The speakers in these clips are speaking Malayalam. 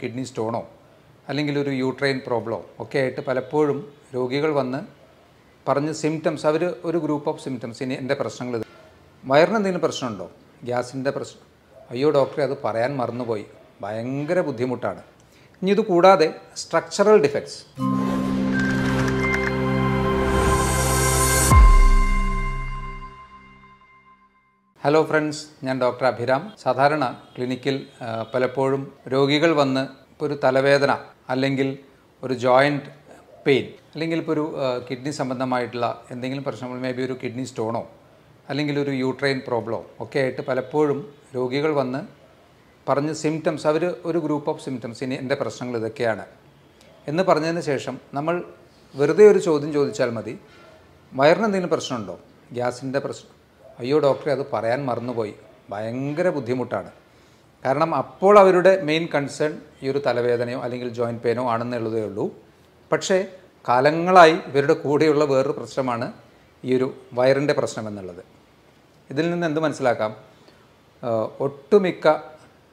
കിഡ്നി സ്റ്റോണോ അല്ലെങ്കിൽ ഒരു യൂട്രൈൻ പ്രോബ്ലമോ ഒക്കെ ആയിട്ട് പലപ്പോഴും രോഗികൾ വന്ന് പറഞ്ഞ് സിംറ്റംസ് അവർ ഒരു ഗ്രൂപ്പ് ഓഫ് സിംറ്റംസ് ഇനി എൻ്റെ പ്രശ്നങ്ങൾ ഇത് വയറിന് എന്തെങ്കിലും പ്രശ്നമുണ്ടോ, ഗ്യാസിൻ്റെ പ്രശ്നം, അയ്യോ ഡോക്ടറെ അത് പറയാൻ മറന്നുപോയി, ഭയങ്കര ബുദ്ധിമുട്ടാണ്. ഇനി ഇത് കൂടാതെ സ്ട്രക്ചറൽ ഡിഫക്ട്സ്. ഹലോ ഫ്രണ്ട്സ്, ഞാൻ ഡോക്ടർ അഭിരാം. സാധാരണ ക്ലിനിക്കിൽ പലപ്പോഴും രോഗികൾ വന്ന് ഇപ്പോൾ ഒരു തലവേദന അല്ലെങ്കിൽ ഒരു ജോയിൻറ്റ് പെയിൻ അല്ലെങ്കിൽ ഇപ്പോൾ ഒരു കിഡ്നി സംബന്ധമായിട്ടുള്ള എന്തെങ്കിലും പ്രശ്നങ്ങൾ, മേ ബി ഒരു കിഡ്നി സ്റ്റോണോ അല്ലെങ്കിൽ ഒരു യൂട്രൈൻ പ്രോബ്ലമോ ഒക്കെ ആയിട്ട് പലപ്പോഴും രോഗികൾ വന്ന് പറഞ്ഞ് സിംറ്റംസ് അവർ ഒരു ഗ്രൂപ്പ് ഓഫ് സിംറ്റംസ് ഇനി എൻ്റെ പ്രശ്നങ്ങൾ ഇതൊക്കെയാണ് എന്ന് പറഞ്ഞതിന് ശേഷം നമ്മൾ വെറുതെ ഒരു ചോദ്യം ചോദിച്ചാൽ മതി, വയറിന് എന്തെങ്കിലും പ്രശ്നമുണ്ടോ, ഗ്യാസിൻ്റെ പ്രശ്നം, അയ്യോ ഡോക്ടറെ അത് പറയാൻ മറന്നുപോയി, ഭയങ്കര ബുദ്ധിമുട്ടാണ്. കാരണം അപ്പോൾ അവരുടെ മെയിൻ കൺസേൺ ഈ ഒരു തലവേദനയോ അല്ലെങ്കിൽ ജോയിൻറ്റ് പെയിനോ ആണെന്നുള്ളതേ ഉള്ളൂ. പക്ഷേ കാലങ്ങളായി ഇവരുടെ കൂടെയുള്ള വേറൊരു പ്രശ്നമാണ് ഈ ഒരു വയറിൻ്റെ പ്രശ്നം എന്നുള്ളത്. ഇതിൽ നിന്ന് എന്ത് മനസ്സിലാക്കാം? ഒട്ടുമിക്ക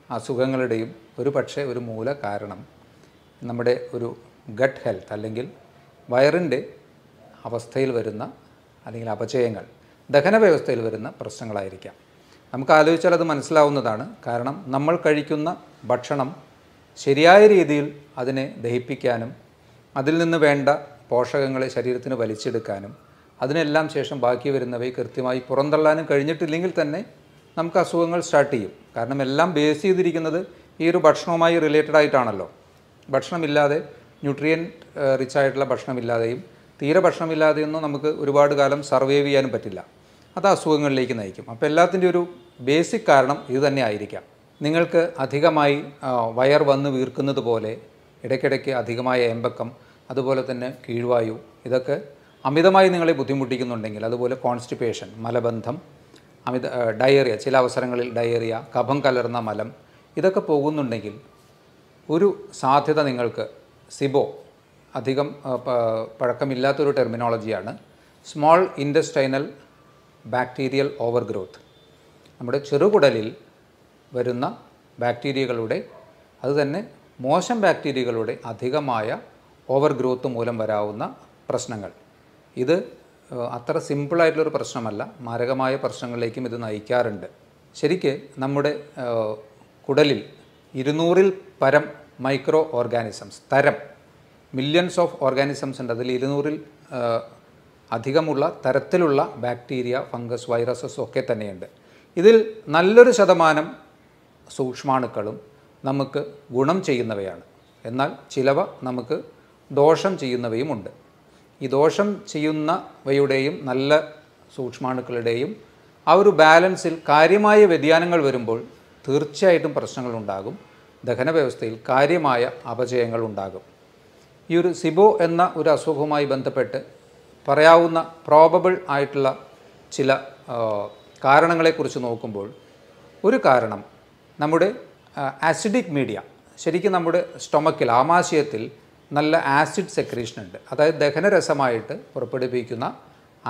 അസുഖങ്ങളുടെയും ഒരു മൂല കാരണം നമ്മുടെ ഒരു ഗട്ട് ഹെൽത്ത് അല്ലെങ്കിൽ വയറിൻ്റെ അവസ്ഥയിൽ വരുന്ന അല്ലെങ്കിൽ അപചയങ്ങൾ, ദഹന വ്യവസ്ഥയിൽ വരുന്ന പ്രശ്നങ്ങളായിരിക്കാം. നമുക്ക് ആലോചിച്ചാൽ അത് മനസ്സിലാവുന്നതാണ്. കാരണം നമ്മൾ കഴിക്കുന്ന ഭക്ഷണം ശരിയായ രീതിയിൽ അതിനെ ദഹിപ്പിക്കാനും അതിൽ നിന്ന് വേണ്ട പോഷകങ്ങളെ ശരീരത്തിന് വലിച്ചെടുക്കാനും അതിനെല്ലാം ശേഷം ബാക്കി വരുന്നവയെ കൃത്യമായി പുറന്തള്ളാനും കഴിഞ്ഞിട്ടില്ലെങ്കിൽ തന്നെ നമുക്ക് അസുഖങ്ങൾ സ്റ്റാർട്ട് ചെയ്യും. കാരണം എല്ലാം ബേസ് ചെയ്തിരിക്കുന്നത് ഈ ഒരു ഭക്ഷണവുമായി റിലേറ്റഡ് ആയിട്ടാണല്ലോ. ഭക്ഷണമില്ലാതെ, ന്യൂട്രിയൻറ്റ് റിച്ച് ആയിട്ടുള്ള ഭക്ഷണമില്ലാതെയും തീരെ ഭക്ഷണമില്ലാതെയൊന്നും നമുക്ക് ഒരുപാട് കാലം സർവൈവ് ചെയ്യാനും പറ്റില്ല. അത് അസുഖങ്ങളിലേക്ക് നയിക്കും. അപ്പോൾ എല്ലാത്തിൻ്റെ ഒരു ബേസിക് കാരണം ഇത് തന്നെ ആയിരിക്കാം. നിങ്ങൾക്ക് അധികമായി വയർ വന്ന് വീർക്കുന്നത് പോലെ, ഇടയ്ക്കിടയ്ക്ക് അധികമായ ഏമ്പക്കം, അതുപോലെ തന്നെ കീഴ്വായു, ഇതൊക്കെ അമിതമായി നിങ്ങളെ ബുദ്ധിമുട്ടിക്കുന്നുണ്ടെങ്കിൽ, അതുപോലെ കോൺസ്റ്റിപ്പേഷൻ, മലബന്ധം, ഡയേറിയ, ചില അവസരങ്ങളിൽ ഡയേറിയ, കഫം കലർന്ന മലം, ഇതൊക്കെ പോകുന്നുണ്ടെങ്കിൽ ഒരു സാധ്യത നിങ്ങൾക്ക് സിബോ, അധികം പഴക്കമില്ലാത്തൊരു ടെർമിനോളജിയാണ്, small intestinal bacterial overgrowth. നമ്മുടെ ചെറുകുടലിൽ വരുന്ന ബാക്ടീരിയകളുടെ, അതുതന്നെ മോശം ബാക്ടീരിയകളുടെ അധികമായ ഓവർ ഗ്രോത്ത് മൂലം വരാവുന്ന പ്രശ്നങ്ങൾ. ഇത് അത്ര സിമ്പിളായിട്ടുള്ളൊരു പ്രശ്നമല്ല, മാരകമായ പ്രശ്നങ്ങളിലേക്കും ഇത് നയിക്കാറുണ്ട്. ശരിക്ക് നമ്മുടെ കുടലിൽ 200-ൽ പരം micro organisms, millions of organisms ഉണ്ട്. അതിൽ 200-ൽ അധികമുള്ള തരത്തിലുള്ള ബാക്ടീരിയ, ഫംഗസ്, വൈറസസ് ഒക്കെ തന്നെയുണ്ട്. ഇതിൽ നല്ലൊരു ശതമാനം സൂക്ഷ്മാണുക്കളും നമുക്ക് ഗുണം ചെയ്യുന്നവയാണ്. എന്നാൽ ചിലവ നമുക്ക് ദോഷം ചെയ്യുന്നവയുമുണ്ട്. ഈ ദോഷം ചെയ്യുന്നവയുടെയും നല്ല സൂക്ഷ്മാണുക്കളുടെയും ആ ഒരു ബാലൻസിൽ കാര്യമായ വ്യതിയാനങ്ങൾ വരുമ്പോൾ തീർച്ചയായിട്ടും പ്രശ്നങ്ങളുണ്ടാകും. ദഹന വ്യവസ്ഥയിൽ കാര്യമായ അപചയങ്ങൾ ഉണ്ടാകും. ഈ ഒരു സിബോ എന്ന ഒരു അസുഖവുമായി ബന്ധപ്പെട്ട് പറയാവുന്ന പ്രോബബിൾ ആയിട്ടുള്ള ചില കാരണങ്ങളെക്കുറിച്ച് നോക്കുമ്പോൾ, ഒരു കാരണം നമ്മുടെ ആസിഡിക് മീഡിയ, ശരിക്കും നമ്മുടെ സ്റ്റൊമക്കിൽ, ആമാശയത്തിൽ നല്ല ആസിഡ് സെക്രീഷൻ ഉണ്ട്. അതായത് ദഹനരസമായിട്ട് പുറപ്പെടുവിക്കുന്ന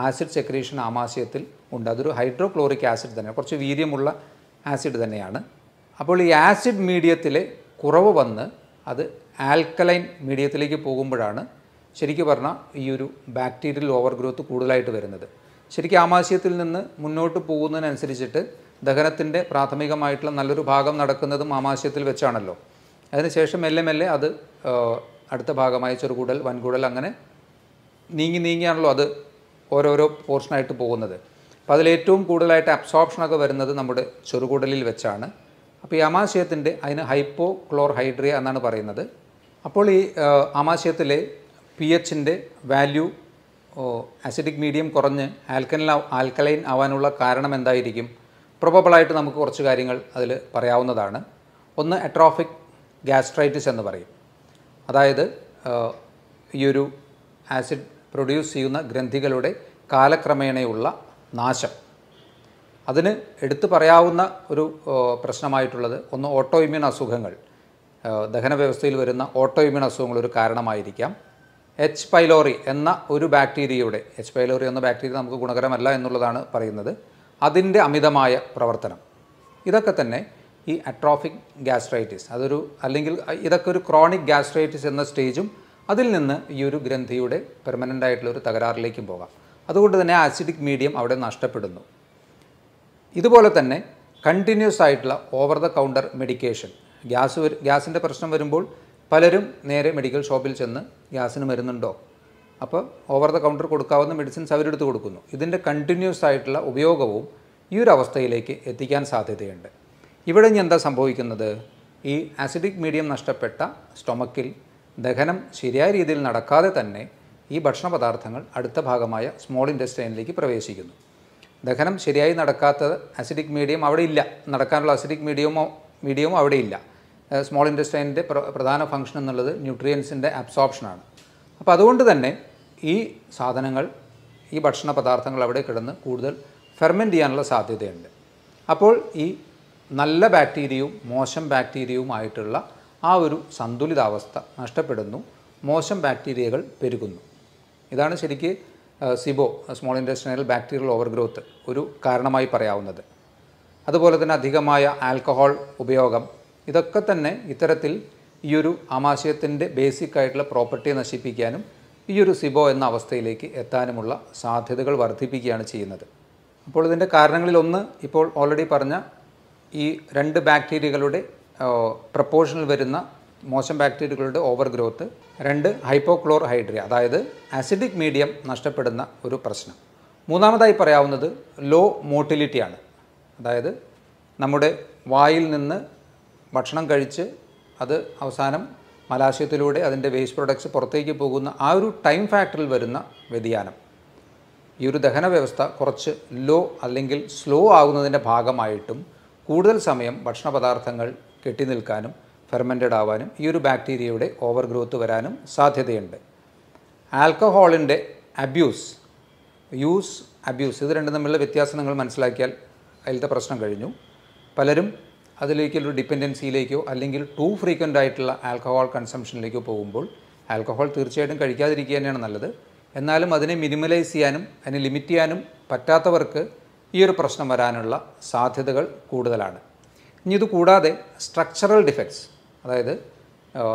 ആസിഡ് സെക്രീഷൻ ആമാശയത്തിൽ ഉണ്ട്. അതൊരു ഹൈഡ്രോക്ലോറിക് ആസിഡ് തന്നെ, കുറച്ച് വീര്യമുള്ള ആസിഡ് തന്നെയാണ്. അപ്പോൾ ഈ ആസിഡ് മീഡിയത്തിലെ കുറവ് വന്ന് അത് ആൽക്കലൈൻ മീഡിയത്തിലേക്ക് പോകുമ്പോഴാണ് ശരിക്കും പറഞ്ഞാൽ ഈ ഒരു ബാക്ടീരിയൽ ഓവർ ഗ്രോത്ത് കൂടുതലായിട്ട് വരുന്നത്. ശരിക്കും ആമാശയത്തിൽ നിന്ന് മുന്നോട്ട് പോകുന്നതിനനുസരിച്ചിട്ട് ദഹനത്തിൻ്റെ പ്രാഥമികമായിട്ടുള്ള നല്ലൊരു ഭാഗം നടക്കുന്നതും ആമാശയത്തിൽ വെച്ചാണല്ലോ. അതിനുശേഷം മെല്ലെ മെല്ലെ അത് അടുത്ത ഭാഗമായി ചെറുകുടൽ, വൻകുടൽ, അങ്ങനെ നീങ്ങിയാണല്ലോ അത് ഓരോരോ പോർഷനായിട്ട് പോകുന്നത്. അപ്പോൾ അതിലേറ്റവും കൂടുതലായിട്ട് അബ്സോർപ്ഷനൊക്കെ വരുന്നത് നമ്മുടെ ചെറുകുടലിൽ വെച്ചാണ്. അപ്പോൾ ഈ ആമാശയത്തിൻ്റെ, അതിന് ഹൈപ്പോക്ലോർഹൈഡ്രിയ എന്നാണ് പറയുന്നത്. അപ്പോൾ ഈ ആമാശയത്തിലെ pHൻ്റെ വാല്യൂ, ആസിഡിക് മീഡിയം കുറഞ്ഞ് ആൽക്കലൈൻ ആവാനുള്ള കാരണം എന്തായിരിക്കും? പ്രൊബബിളായിട്ട് നമുക്ക് കുറച്ച് കാര്യങ്ങൾ അതിൽ പറയാവുന്നതാണ്. ഒന്ന്, അട്രോഫിക് ഗ്യാസ്ട്രൈറ്റിസ് എന്ന് പറയും. അതായത് ഈ ഒരു ആസിഡ് പ്രൊഡ്യൂസ് ചെയ്യുന്ന ഗ്രന്ഥികളുടെ കാലക്രമേണയുള്ള നാശം. അതിന് എടുത്തു പറയാവുന്ന ഒരു പ്രശ്നമായിട്ടുള്ളത് ഒന്ന്, ഓട്ടോ ഇമ്മ്യൂൺ അസുഖങ്ങൾ, ദഹന വ്യവസ്ഥയിൽ വരുന്ന ഓട്ടോ ഇമ്മ്യൂൺ അസുഖങ്ങൾ ഒരു കാരണമായിരിക്കാം. എച്ച് പൈലോറി എന്ന ഒരു ബാക്ടീരിയയുടെ, എച്ച് പൈലോറി എന്ന ബാക്ടീരിയ നമുക്ക് ഗുണകരമല്ല എന്നുള്ളതാണ് പറയുന്നത്, അതിൻ്റെ അമിതമായ പ്രവർത്തനം. ഇതൊക്കെ തന്നെ ഈ അട്രോഫിക് ഗ്യാസ്ട്രൈറ്റിസ്, അല്ലെങ്കിൽ ഇതൊക്കെ ഒരു ക്രോണിക് ഗ്യാസ്ട്രൈറ്റിസ് എന്ന സ്റ്റേജും അതിൽ നിന്ന് ഈ ഒരു ഗ്രന്ഥിയുടെ പെർമനൻ്റ് ആയിട്ടുള്ള ഒരു തകരാറിലേക്കും പോകാം. അതുകൊണ്ട് തന്നെ ആസിഡിക് മീഡിയം അവിടെ നഷ്ടപ്പെടുന്നു. ഇതുപോലെ തന്നെ കണ്ടിന്യൂസ് ആയിട്ടുള്ള ഓവർ ദ കൗണ്ടർ മെഡിക്കേഷൻ, ഗ്യാസിൻ്റെ പ്രശ്നം വരുമ്പോൾ പലരും നേരെ മെഡിക്കൽ ഷോപ്പിൽ ചെന്ന് ഗ്യാസിന് മരുന്നുണ്ടോ, അപ്പോൾ ഓവർ ദ കൗണ്ടർ കൊടുക്കാവുന്ന മെഡിസിൻസ് അവരെടുത്ത് കൊടുക്കുന്നു. ഇതിൻ്റെ കണ്ടിന്യൂസ് ആയിട്ടുള്ള ഉപയോഗവും ഈ ഒരു അവസ്ഥയിലേക്ക് എത്തിക്കാൻ സാധ്യതയുണ്ട്. ഇവിടെ ഇനി എന്താ സംഭവിക്കുന്നത്? ഈ ആസിഡിക് മീഡിയം നഷ്ടപ്പെട്ട സ്റ്റൊമക്കിൽ ദഹനം ശരിയായ രീതിയിൽ നടക്കാതെ തന്നെ ഈ ഭക്ഷണ പദാർത്ഥങ്ങൾ അടുത്ത ഭാഗമായ സ്മോൾ ഇൻറ്റസ്റ്റൈനിലേക്ക് പ്രവേശിക്കുന്നു. ദഹനം ശരിയായി നടക്കാത്ത ആസിഡിക് മീഡിയം അവിടെ ഇല്ല, നടക്കാനുള്ള ആസിഡിക് മീഡിയമോ അവിടെ ഇല്ല. സ്മോൾ ഇൻറ്റസ്റ്റൈനിൻ്റെ പ്രധാന ഫംഗ്ഷൻ എന്നുള്ളത് ന്യൂട്രിയൻസിൻ്റെ അബ്സോർപ്ഷനാണ്. അപ്പോൾ അതുകൊണ്ട് തന്നെ ഈ സാധനങ്ങൾ, ഈ ഭക്ഷണ പദാർത്ഥങ്ങൾ അവിടെ കിടന്ന് കൂടുതൽ ഫെർമെൻറ്റ് ചെയ്യാനുള്ള സാധ്യതയുണ്ട്. അപ്പോൾ ഈ നല്ല ബാക്ടീരിയയും മോശം ബാക്ടീരിയയുമായിട്ടുള്ള ആ ഒരു സന്തുലിതാവസ്ഥ നഷ്ടപ്പെടുന്നു, മോശം ബാക്ടീരിയകൾ പെരുകുന്നു. ഇതാണ് ശരിക്ക് സിബോ, സ്മോൾ ഇൻറ്റസ്റ്റൈനൽ ബാക്ടീരിയൽ ഓവർഗ്രോത്ത് ഒരു കാരണമായി പറയാവുന്നത്. അതുപോലെ തന്നെ അധികമായ ആൽക്കഹോൾ ഉപയോഗം, ഇതൊക്കെ തന്നെ ഇത്തരത്തിൽ ഈ ഒരു ആമാശയത്തിൻ്റെ ബേസിക് ആയിട്ടുള്ള പ്രോപ്പർട്ടിയെ നശിപ്പിക്കാനും ഈ ഒരു സിബോ എന്ന അവസ്ഥയിലേക്ക് എത്താനുമുള്ള സാധ്യതകൾ വർദ്ധിപ്പിക്കുകയാണ് ചെയ്യുന്നത്. അപ്പോൾ ഇതിൻ്റെ കാരണങ്ങളിലൊന്ന് ഇപ്പോൾ ഓൾറെഡി പറഞ്ഞ ഈ 2 ബാക്ടീരിയകളുടെ പ്രപ്പോർഷനിൽ വരുന്ന മോശം ബാക്ടീരിയകളുടെ ഓവർ ഗ്രോത്ത്, 2 ഹൈപ്പോക്ലോർഹൈഡ്രിയ, അതായത് ആസിഡിക് മീഡിയം നഷ്ടപ്പെടുന്ന ഒരു പ്രശ്നം. മൂന്നാമതായി പറയാവുന്നത് ലോ മോട്ടിലിറ്റിയാണ്. അതായത് നമ്മുടെ വായിൽ നിന്ന് ഭക്ഷണം കഴിച്ച് അത് അവസാനം മലാശയത്തിലൂടെ അതിൻ്റെ വേസ്റ്റ് പ്രൊഡക്ട്സ് പുറത്തേക്ക് പോകുന്ന ആ ഒരു ടൈം ഫാക്ടറിൽ വരുന്ന വ്യതിയാനം, ഈ ഒരു ദഹന വ്യവസ്ഥ കുറച്ച് ലോ അല്ലെങ്കിൽ സ്ലോ ആകുന്നതിൻ്റെ ഭാഗമായിട്ടും കൂടുതൽ സമയം ഭക്ഷണ പദാർത്ഥങ്ങൾ കെട്ടി നിൽക്കാനും ഫെർമെൻറ്റഡ് ആവാനും ഈ ഒരു ബാക്ടീരിയയുടെ ഓവർ ഗ്രോത്ത് വരാനും സാധ്യതയുണ്ട്. ആൽക്കഹോളിൻ്റെ അബ്യൂസ്, ഇത് രണ്ടും തമ്മിലുള്ള വ്യത്യാസം നിങ്ങൾ മനസ്സിലാക്കിയാൽ അതിലത്തെ പ്രശ്നം കഴിഞ്ഞു. പലരും അതിലേക്കൊരു ഡിപ്പെൻഡൻസിയിലേക്കോ അല്ലെങ്കിൽ ടു ഫ്രീക്വൻ്റ് ആയിട്ടുള്ള ആൽക്കഹോൾ കൺസംഷനിലേക്കോ പോകുമ്പോൾ, ആൽക്കഹോൾ തീർച്ചയായിട്ടും കഴിക്കാതിരിക്കുക തന്നെയാണ് നല്ലത്. എന്നാലും അതിനെ മിനിമലൈസ് ചെയ്യാനും അതിനെ ലിമിറ്റ് ചെയ്യാനും പറ്റാത്തവർക്ക് ഈ ഒരു പ്രശ്നം വരാനുള്ള സാധ്യതകൾ കൂടുതലാണ്. ഇനി ഇത് കൂടാതെ സ്ട്രക്ചറൽ ഡിഫക്ട്സ്, അതായത്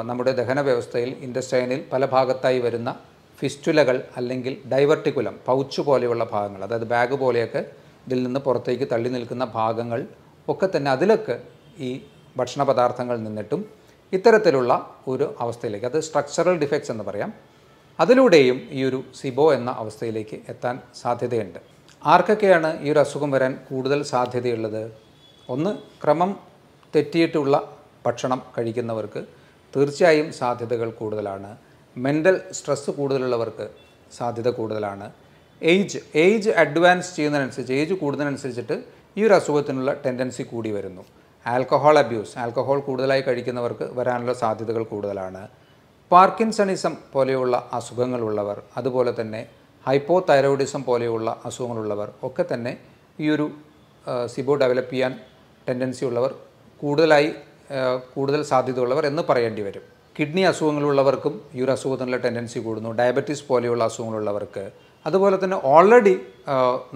നമ്മുടെ ദഹന വ്യവസ്ഥയിൽ ഇൻറ്റസ്റ്റൈനിൽ പല ഭാഗത്തായി വരുന്ന ഫിസ്റ്റുലകൾ അല്ലെങ്കിൽ ഡൈവർട്ടിക്കുലം, പൗച്ച് പോലെയുള്ള ഭാഗങ്ങൾ, അതായത് ബാഗ് പോലെയൊക്കെ ഇതിൽ നിന്ന് പുറത്തേക്ക് തള്ളി നിൽക്കുന്ന ഭാഗങ്ങൾ ഒക്കെ തന്നെ അതിലൊക്കെ ഈ ഭക്ഷണ പദാർത്ഥങ്ങൾ നിന്നിട്ടും ഇത്തരത്തിലുള്ള ഒരു അവസ്ഥയിലേക്ക്, അത് സ്ട്രക്ചറൽ ഡിഫക്ട്സ് എന്ന് പറയാം, അതിലൂടെയും ഈ ഒരു സിബോ എന്ന അവസ്ഥയിലേക്ക് എത്താൻ സാധ്യതയുണ്ട്. ആർക്കൊക്കെയാണ് ഈ ഒരു അസുഖം വരാൻ കൂടുതൽ സാധ്യതയുള്ളത്? ഒന്ന്, ക്രമം തെറ്റിയിട്ടുള്ള ഭക്ഷണം കഴിക്കുന്നവർക്ക് തീർച്ചയായും സാധ്യതകൾ കൂടുതലാണ്. മെൻ്റൽ സ്ട്രെസ്സ് കൂടുതലുള്ളവർക്ക് സാധ്യത കൂടുതലാണ്. ഏജ് അഡ്വാൻസ് ചെയ്യുന്നതിനനുസരിച്ച്, ഏജ് കൂടുന്നതിനനുസരിച്ചിട്ട് ഈ ഒരു അസുഖത്തിനുള്ള ടെൻഡൻസി കൂടി വരുന്നു. ആൽക്കഹോൾ അബ്യൂസ്, ആൽക്കഹോൾ കൂടുതലായി കഴിക്കുന്നവർക്ക് വരാനുള്ള സാധ്യതകൾ കൂടുതലാണ്. പാർക്കിൻസണിസം പോലെയുള്ള അസുഖങ്ങളുള്ളവർ, അതുപോലെ തന്നെ ഹൈപ്പോ തൈറോയിഡിസം പോലെയുള്ള അസുഖങ്ങളുള്ളവർ ഒക്കെ തന്നെ ഈ ഒരു സിബോ ഡെവലപ്പ് ചെയ്യാൻ ടെൻഡൻസി ഉള്ളവർ, കൂടുതൽ സാധ്യതയുള്ളവർ എന്ന് പറയേണ്ടി വരും. കിഡ്നി അസുഖങ്ങളുള്ളവർക്കും ഈ ഒരു അസുഖത്തിനുള്ള ടെൻഡൻസി കൂടുന്നു. ഡയബറ്റീസ് പോലെയുള്ള അസുഖങ്ങളുള്ളവർക്ക്, അതുപോലെ തന്നെ ഓൾറെഡി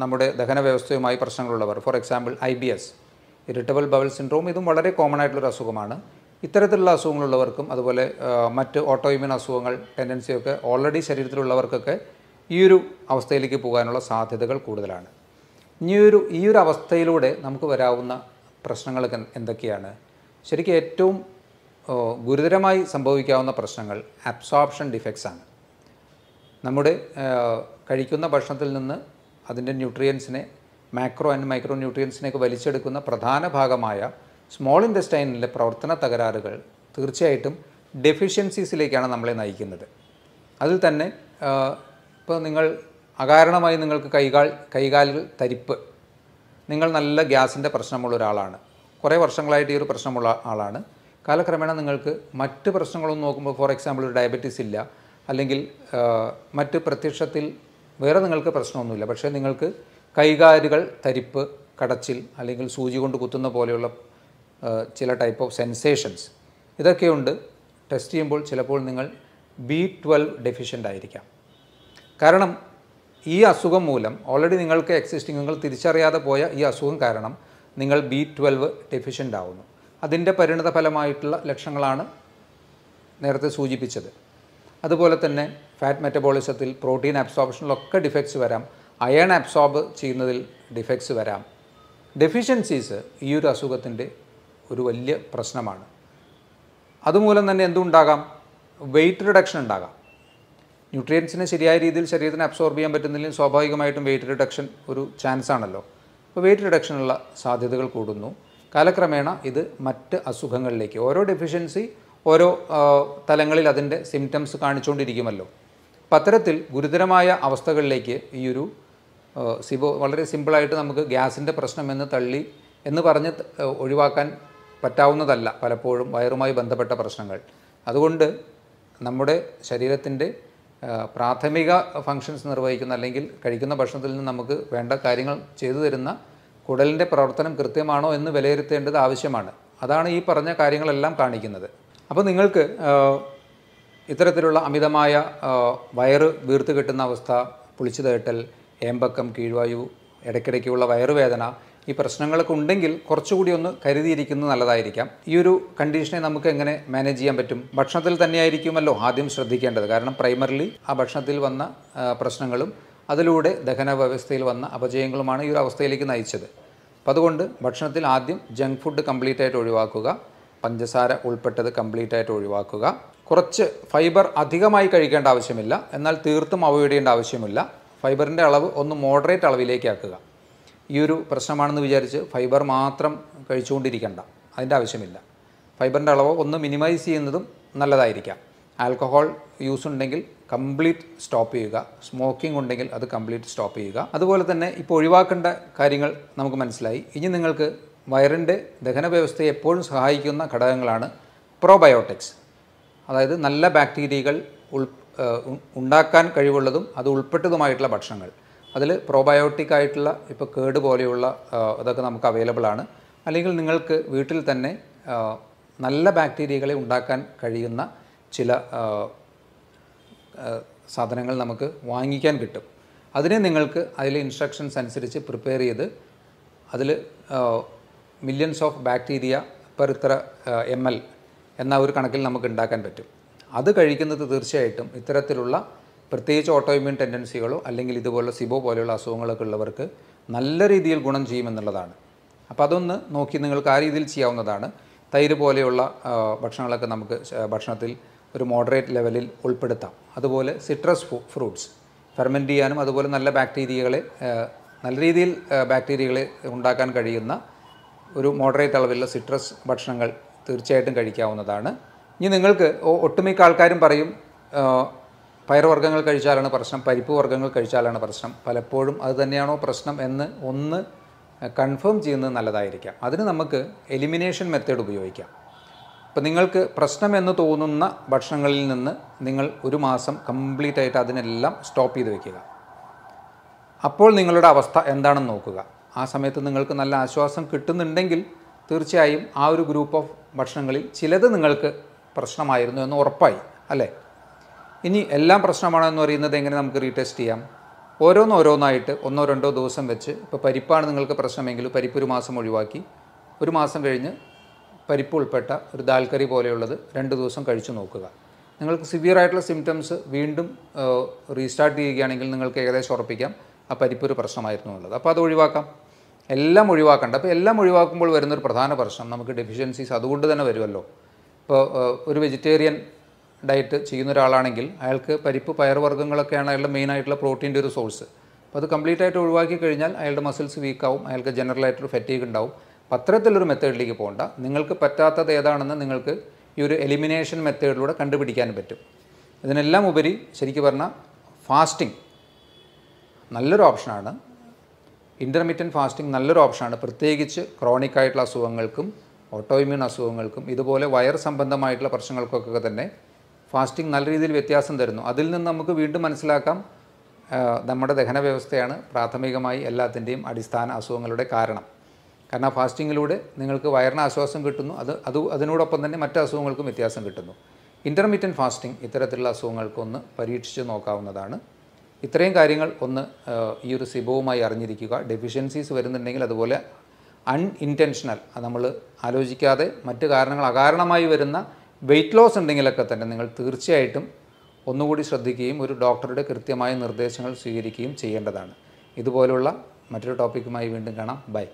നമ്മുടെ ദഹന വ്യവസ്ഥയുമായി പ്രശ്നങ്ങളുള്ളവർ, for example IBS, irritable bowel syndrome, ഇതും വളരെ കോമൺ ആയിട്ടുള്ളൊരു അസുഖമാണ്. ഇത്തരത്തിലുള്ള അസുഖങ്ങളുള്ളവർക്കും അതുപോലെ മറ്റ് ഓട്ടോഇമ്യൂൺ അസുഖങ്ങൾ ടെൻഡൻസിയൊക്കെ ഓൾറെഡി ശരീരത്തിലുള്ളവർക്കൊക്കെ ഈ ഒരു അവസ്ഥയിലേക്ക് പോകാനുള്ള സാധ്യതകൾ കൂടുതലാണ്. ഈ ഒരു അവസ്ഥയിലൂടെ നമുക്ക് വരാവുന്ന പ്രശ്നങ്ങൾ എന്തൊക്കെയാണ്? ശരിക്കും ഏറ്റവും ഗുരുതരമായി സംഭവിക്കാവുന്ന പ്രശ്നങ്ങൾ അബ്സോർപ്ഷൻ ഡിഫക്ട്സ് ആണ്. നമ്മുടെ കഴിക്കുന്ന ഭക്ഷണത്തിൽ നിന്ന് അതിൻ്റെ ന്യൂട്രിയൻസിനെ, മാക്രോ ആൻഡ് മൈക്രോ ന്യൂട്രിയൻസിനെയൊക്കെ വലിച്ചെടുക്കുന്ന പ്രധാന ഭാഗമായ സ്മോൾ ഇൻറ്റസ്റ്റൈനിലെ പ്രവർത്തന തകരാറുകൾ തീർച്ചയായിട്ടും ഡെഫിഷ്യൻസീസിലേക്കാണ് നമ്മളെ നയിക്കുന്നത്. അതിൽ തന്നെ ഇപ്പോൾ നിങ്ങൾ അകാരണമായി നിങ്ങൾക്ക് കൈകാലുകൾ തരിപ്പ്, നിങ്ങൾ നല്ല ഗ്യാസിൻ്റെ പ്രശ്നമുള്ള ഒരാളാണ്, കുറേ വർഷങ്ങളായിട്ട് ഈ ഒരു പ്രശ്നമുള്ള ആളാണ്, കാലക്രമേണ നിങ്ങൾക്ക് മറ്റ് പ്രശ്നങ്ങളൊന്നും നോക്കുമ്പോൾ, ഫോർ എക്സാമ്പിൾ ഒരു ഡയബറ്റീസ് ഇല്ല, അല്ലെങ്കിൽ മറ്റ് പ്രത്യക്ഷത്തിൽ വേറെ നിങ്ങൾക്ക് പ്രശ്നമൊന്നുമില്ല, പക്ഷേ നിങ്ങൾക്ക് കൈകാലുകൾ തരിപ്പ്, കടച്ചിൽ, അല്ലെങ്കിൽ സൂചി കൊണ്ട് കുത്തുന്ന പോലെയുള്ള ചില ടൈപ്പ് ഓഫ് സെൻസേഷൻസ് ഇതൊക്കെയുണ്ട്. ടെസ്റ്റ് ചെയ്യുമ്പോൾ ചിലപ്പോൾ നിങ്ങൾ B12 ഡെഫിഷ്യൻ്റ് ആയിരിക്കാം. കാരണം ഈ അസുഖം മൂലം ഓൾറെഡി നിങ്ങൾക്ക് നിങ്ങൾ തിരിച്ചറിയാതെ പോയ ഈ അസുഖം കാരണം നിങ്ങൾ B12 ഡെഫിഷ്യൻ്റ് ആവുന്നു. അതിൻ്റെ പരിണിത ഫലമായിട്ടുള്ള ലക്ഷണങ്ങളാണ് നേരത്തെ സൂചിപ്പിച്ചത്. അതുപോലെ തന്നെ ഫാറ്റ് മെറ്റബോളിസത്തിൽ, പ്രോട്ടീൻ അബ്സോർപ്ഷനിലൊക്കെ ഡിഫക്ട്സ് വരാം. അയൺ അബ്സോർബ് ചെയ്യുന്നതിൽ ഡിഫക്ട്സ് വരാം. ഡെഫിഷ്യൻസീസ് ഈ ഒരു അസുഖത്തിൻ്റെ ഒരു വലിയ പ്രശ്നമാണ്. അതുമൂലം തന്നെ എന്തുണ്ടാകാം? വെയിറ്റ് റിഡക്ഷൻ ഉണ്ടാകാം. ന്യൂട്രിയൻസിനെ ശരിയായ രീതിയിൽ ശരീരത്തിന് അബ്സോർബ് ചെയ്യാൻ പറ്റുന്നില്ലെങ്കിൽ സ്വാഭാവികമായിട്ടും വെയിറ്റ് റിഡക്ഷൻ ഒരു ചാൻസ് ആണല്ലോ. അപ്പോൾ വെയിറ്റ് റിഡക്ഷനുള്ള സാധ്യതകൾ കൂടുന്നു. കാലക്രമേണ ഇത് മറ്റ് അസുഖങ്ങളിലേക്ക്, ഓരോ ഡെഫിഷ്യൻസി ഓരോ തലങ്ങളിൽ അതിൻ്റെ സിംറ്റംസ് കാണിച്ചുകൊണ്ടിരിക്കുമല്ലോ. അപ്പം അത്തരത്തിൽ ഗുരുതരമായ അവസ്ഥകളിലേക്ക് ഈ ഒരു സിബോ വളരെ സിമ്പിളായിട്ട് നമുക്ക് ഗ്യാസിൻ്റെ പ്രശ്നമെന്ന് തള്ളി എന്ന് പറഞ്ഞ് ഒഴിവാക്കാൻ പറ്റാവുന്നതല്ല പലപ്പോഴും വയറുമായി ബന്ധപ്പെട്ട പ്രശ്നങ്ങൾ. അതുകൊണ്ട് നമ്മുടെ ശരീരത്തിൻ്റെ പ്രാഥമിക ഫങ്ഷൻസ് നിർവഹിക്കുന്ന അല്ലെങ്കിൽ കഴിക്കുന്ന ഭക്ഷണത്തിൽ നിന്ന് നമുക്ക് വേണ്ട കാര്യങ്ങൾ ചെയ്തു തരുന്ന കുടലിൻ്റെ പ്രവർത്തനം കൃത്യമാണോ എന്ന് വിലയിരുത്തേണ്ടത് ആവശ്യമാണ്. അതാണ് ഈ പറഞ്ഞ കാര്യങ്ങളെല്ലാം കാണിക്കുന്നത്. അപ്പോൾ നിങ്ങൾക്ക് ഇത്തരത്തിലുള്ള അമിതമായ വയറ് വീർത്ത് കിട്ടുന്ന അവസ്ഥ, പുളിച്ചു തേട്ടൽ, ഏമ്പക്കം, കീഴ്വായു, ഇടയ്ക്കിടയ്ക്കുള്ള വയറുവേദന, ഈ പ്രശ്നങ്ങളൊക്കെ ഉണ്ടെങ്കിൽ കുറച്ചുകൂടി ഒന്ന് കരുതിയിരിക്കുന്നത് നല്ലതായിരിക്കാം. ഈ ഒരു കണ്ടീഷനെ നമുക്ക് എങ്ങനെ മാനേജ് ചെയ്യാൻ പറ്റും? ഭക്ഷണത്തിൽ തന്നെയായിരിക്കുമല്ലോ ആദ്യം ശ്രദ്ധിക്കേണ്ടത്. കാരണം പ്രൈമറിലി ആ ഭക്ഷണത്തിൽ വന്ന പ്രശ്നങ്ങളും അതിലൂടെ ദഹന വ്യവസ്ഥയിൽ വന്ന അപജയങ്ങളുമാണ് ഈ ഒരു അവസ്ഥയിലേക്ക് നയിച്ചത്. അപ്പോൾ അതുകൊണ്ട് ഭക്ഷണത്തിൽ ആദ്യം ജങ്ക് ഫുഡ് കംപ്ലീറ്റ് ആയിട്ട് ഒഴിവാക്കുക, പഞ്ചസാര ഉൾപ്പെട്ടത് കംപ്ലീറ്റ് ആയിട്ട് ഒഴിവാക്കുക. കുറച്ച് ഫൈബർ അധികമായി കഴിക്കേണ്ട ആവശ്യമില്ല, എന്നാൽ തീർത്തും അവോയ്ഡ് ചെയ്യേണ്ട ആവശ്യമില്ല. ഫൈബറിൻ്റെ അളവ് ഒന്ന് മോഡറേറ്റ് അളവിലേക്ക് ആക്കുക. ഈ ഒരു പ്രശ്നമാണെന്ന് വിചാരിച്ച് ഫൈബർ മാത്രം കഴിച്ചുകൊണ്ടിരിക്കേണ്ട, അതിൻ്റെ ആവശ്യമില്ല. ഫൈബറിൻ്റെ അളവ് ഒന്ന് മിനിമൈസ് ചെയ്യുന്നതും നല്ലതായിരിക്കാം. ആൽക്കഹോൾ യൂസ് ഉണ്ടെങ്കിൽ കംപ്ലീറ്റ് സ്റ്റോപ്പ് ചെയ്യുക. സ്മോക്കിംഗ് ഉണ്ടെങ്കിൽ അത് കംപ്ലീറ്റ് സ്റ്റോപ്പ് ചെയ്യുക. അതുപോലെ തന്നെ ഇപ്പോൾ ഒഴിവാക്കേണ്ട കാര്യങ്ങൾ നമുക്ക് മനസ്സിലായി. ഇനി നിങ്ങൾക്ക് വയറിൻ്റെ ദഹന വ്യവസ്ഥയെ എപ്പോഴും സഹായിക്കുന്ന ഘടകങ്ങളാണ് പ്രോബയോട്ടിക്സ്. അതായത് നല്ല ബാക്ടീരിയകൾ ഉണ്ടാക്കാൻ കഴിവുള്ളതും അത് ഉൾപ്പെട്ടതുമായിട്ടുള്ള ഭക്ഷണങ്ങൾ. അതിൽ പ്രോബയോട്ടിക് ആയിട്ടുള്ള ഇപ്പോൾ കേട് പോലെയുള്ള അതൊക്കെ നമുക്ക് അവൈലബിൾ ആണ്. അല്ലെങ്കിൽ നിങ്ങൾക്ക് വീട്ടിൽ തന്നെ നല്ല ബാക്ടീരിയകളെ ഉണ്ടാക്കാൻ കഴിയുന്ന ചില സാധനങ്ങൾ നമുക്ക് വാങ്ങിക്കാൻ കിട്ടും. അതിനെ നിങ്ങൾക്ക് അതിലെ ഇൻസ്ട്രക്ഷൻസ് അനുസരിച്ച് പ്രിപ്പയർ ചെയ്ത് അതിൽ മില്യൺസ് ഓഫ് ബാക്ടീരിയ പെർ ഇത്ര ml എന്ന ഒരു കണക്കിൽ നമുക്ക് ഉണ്ടാക്കാൻ പറ്റും. അത് കഴിക്കുന്നത് തീർച്ചയായിട്ടും ഇത്തരത്തിലുള്ള പ്രത്യേകിച്ച് ഓട്ടോഇമ്യൂൺ ടെൻഡൻസികളോ അല്ലെങ്കിൽ ഇതുപോലെ സിബോ പോലെയുള്ള അസുഖങ്ങളൊക്കെ ഉള്ളവർക്ക് നല്ല രീതിയിൽ ഗുണം ചെയ്യുമെന്നുള്ളതാണ്. അപ്പോൾ അതൊന്ന് നോക്കി നിങ്ങൾക്ക് ആ രീതിയിൽ ചെയ്യാവുന്നതാണ്. തൈര് പോലെയുള്ള ഭക്ഷണങ്ങളൊക്കെ നമുക്ക് ഭക്ഷണത്തിൽ ഒരു മോഡറേറ്റ് ലെവലിൽ ഉൾപ്പെടുത്താം. അതുപോലെ സിട്രസ് ഫ്രൂട്ട്സ് ഫെർമെൻറ്റ് ചെയ്യാനും അതുപോലെ നല്ല ബാക്ടീരിയകളെ നല്ല രീതിയിൽ ബാക്ടീരിയകളെ ഉണ്ടാക്കാൻ കഴിയുന്ന ഒരു മോഡറേറ്റ് അളവിലുള്ള സിട്രസ് ഭക്ഷണങ്ങൾ തീർച്ചയായിട്ടും കഴിക്കാവുന്നതാണ്. ഇനി നിങ്ങൾക്ക് ഒട്ടുമിക്ക ആൾക്കാരും പറയും പയറുവർഗ്ഗങ്ങൾ കഴിച്ചാലാണ് പ്രശ്നം, പരിപ്പ് വർഗ്ഗങ്ങൾ കഴിച്ചാലാണ് പ്രശ്നം. പലപ്പോഴും അത് തന്നെയാണോ പ്രശ്നം എന്ന് ഒന്ന് കൺഫേം ചെയ്യുന്നത് നല്ലതായിരിക്കാം. അതിന് നമുക്ക് എലിമിനേഷൻ മെത്തേഡ് ഉപയോഗിക്കാം. അപ്പോൾ നിങ്ങൾക്ക് പ്രശ്നം എന്ന് തോന്നുന്ന ഭക്ഷണങ്ങളിൽ നിന്ന് നിങ്ങൾ ഒരു മാസം കംപ്ലീറ്റ് ആയിട്ട് അതിനെല്ലാം സ്റ്റോപ്പ് ചെയ്ത് വയ്ക്കുക. അപ്പോൾ നിങ്ങളുടെ അവസ്ഥ എന്താണെന്ന് നോക്കുക. ആ സമയത്ത് നിങ്ങൾക്ക് നല്ല ആശ്വാസം കിട്ടുന്നുണ്ടെങ്കിൽ തീർച്ചയായും ആ ഒരു ഗ്രൂപ്പ് ഓഫ് ഭക്ഷണങ്ങളിൽ ചിലത് നിങ്ങൾക്ക് പ്രശ്നമായിരുന്നു എന്ന് ഉറപ്പായി അല്ലേ. ഇനി എല്ലാം പ്രശ്നമാണോ എന്ന് പറയുന്നത് എങ്ങനെ നമുക്ക് റീടെസ്റ്റ് ചെയ്യാം? ഓരോന്നായിട്ട് 1-2 ദിവസം വെച്ച്, ഇപ്പോൾ പരിപ്പാണ് നിങ്ങൾക്ക് പ്രശ്നമെങ്കിൽ പരിപ്പ് ഒരു മാസം ഒഴിവാക്കി, ഒരു മാസം കഴിഞ്ഞ് പരിപ്പ് ഉൾപ്പെട്ട ഒരു ദാൽ കറി പോലെയുള്ളത് 2 ദിവസം കഴിച്ചു നോക്കുക. നിങ്ങൾക്ക് സിവിയറായിട്ടുള്ള സിംറ്റംസ് വീണ്ടും റീസ്റ്റാർട്ട് ചെയ്യുകയാണെങ്കിൽ നിങ്ങൾക്ക് ഏകദേശം ഉറപ്പിക്കാം ആ പരിപ്പ് ഒരു പ്രശ്നമായിരുന്നു എന്നുള്ളത്. അപ്പോൾ അത് ഒഴിവാക്കാം. എല്ലാം ഒഴിവാക്കണ്ട. അപ്പോൾ എല്ലാം ഒഴിവാക്കുമ്പോൾ വരുന്നൊരു പ്രധാന പ്രശ്നം നമുക്ക് ഡെഫിഷ്യൻസീസ് അതുകൊണ്ട് തന്നെ വരുമല്ലോ. ഇപ്പോൾ ഒരു വെജിറ്റേറിയൻ ഡയറ്റ് ചെയ്യുന്ന ഒരാളാണെങ്കിൽ അയാൾക്ക് പരിപ്പ് പയറുവർഗ്ഗങ്ങളൊക്കെയാണ് അയാളുടെ മെയിനായിട്ടുള്ള പ്രോട്ടീൻ്റെ ഒരു സോഴ്സ്. അപ്പോൾ അത് കംപ്ലീറ്റ് ആയിട്ട് ഒഴിവാക്കി കഴിഞ്ഞാൽ അയാളുടെ മസിൽസ് വീക്കാവും, അയാൾക്ക് ജനറലായിട്ടൊരു ഫെറ്റീഗ് ഉണ്ടാവും. അപ്പോൾ അത്തരത്തിലൊരു മെത്തേഡിലേക്ക് പോകണ്ട. നിങ്ങൾക്ക് പറ്റാത്തത് ഏതാണെന്ന് നിങ്ങൾക്ക് ഈ ഒരു എലിമിനേഷൻ മെത്തേഡിലൂടെ കണ്ടുപിടിക്കാൻ പറ്റും. ഇതിനെല്ലാം ഉപരി ശരിക്കും പറഞ്ഞാൽ ഫാസ്റ്റിംഗ് നല്ലൊരു ഓപ്ഷനാണ്. ഇൻ്റർമീഡിയറ്റ് ഫാസ്റ്റിംഗ് നല്ലൊരു ഓപ്ഷനാണ്. പ്രത്യേകിച്ച് ക്രോണിക് ആയിട്ടുള്ള അസുഖങ്ങൾക്കും ഓട്ടോഇമ്യൂൺ അസുഖങ്ങൾക്കും ഇതുപോലെ വയർ സംബന്ധമായിട്ടുള്ള പ്രശ്നങ്ങൾക്കൊക്കെ തന്നെ ഫാസ്റ്റിംഗ് നല്ല രീതിയിൽ വ്യത്യാസം തരുന്നു. അതിൽ നിന്ന് നമുക്ക് വീണ്ടും മനസ്സിലാക്കാം നമ്മുടെ ദഹന വ്യവസ്ഥയാണ് പ്രാഥമികമായി എല്ലാത്തിൻ്റെയും അടിസ്ഥാന അസുഖങ്ങളുടെ കാരണം. കാരണം ഫാസ്റ്റിങ്ങിലൂടെ നിങ്ങൾക്ക് വയറിന് ആശ്വാസം കിട്ടുന്നു, അതിനോടൊപ്പം തന്നെ മറ്റ് അസുഖങ്ങൾക്കും വ്യത്യാസം കിട്ടുന്നു. ഇൻ്റർമീഡിയറ്റ് ഫാസ്റ്റിംഗ് ഇത്തരത്തിലുള്ള അസുഖങ്ങൾക്കൊന്ന് പരീക്ഷിച്ച് നോക്കാവുന്നതാണ്. ഇത്രയും കാര്യങ്ങൾ ഒന്ന് ഈ ഒരു സിബോവുമായി അറിഞ്ഞിരിക്കുക. ഡെഫിഷ്യൻസീസ് വരുന്നുണ്ടെങ്കിൽ അതുപോലെ അൺഇൻറ്റൻഷണൽ, അത് നമ്മൾ ആലോചിക്കാതെ മറ്റ് കാരണങ്ങൾ അകാരണമായി വരുന്ന വെയ്റ്റ് ലോസ് ഉണ്ടെങ്കിലൊക്കെ തന്നെ നിങ്ങൾ തീർച്ചയായിട്ടും ഒന്നുകൂടി ശ്രദ്ധിക്കുകയും ഒരു ഡോക്ടറുടെ കൃത്യമായ നിർദ്ദേശങ്ങൾ സ്വീകരിക്കുകയും ചെയ്യേണ്ടതാണ്. ഇതുപോലുള്ള മറ്റൊരു ടോപ്പിക്കുമായി വീണ്ടും കാണാം. ബൈ.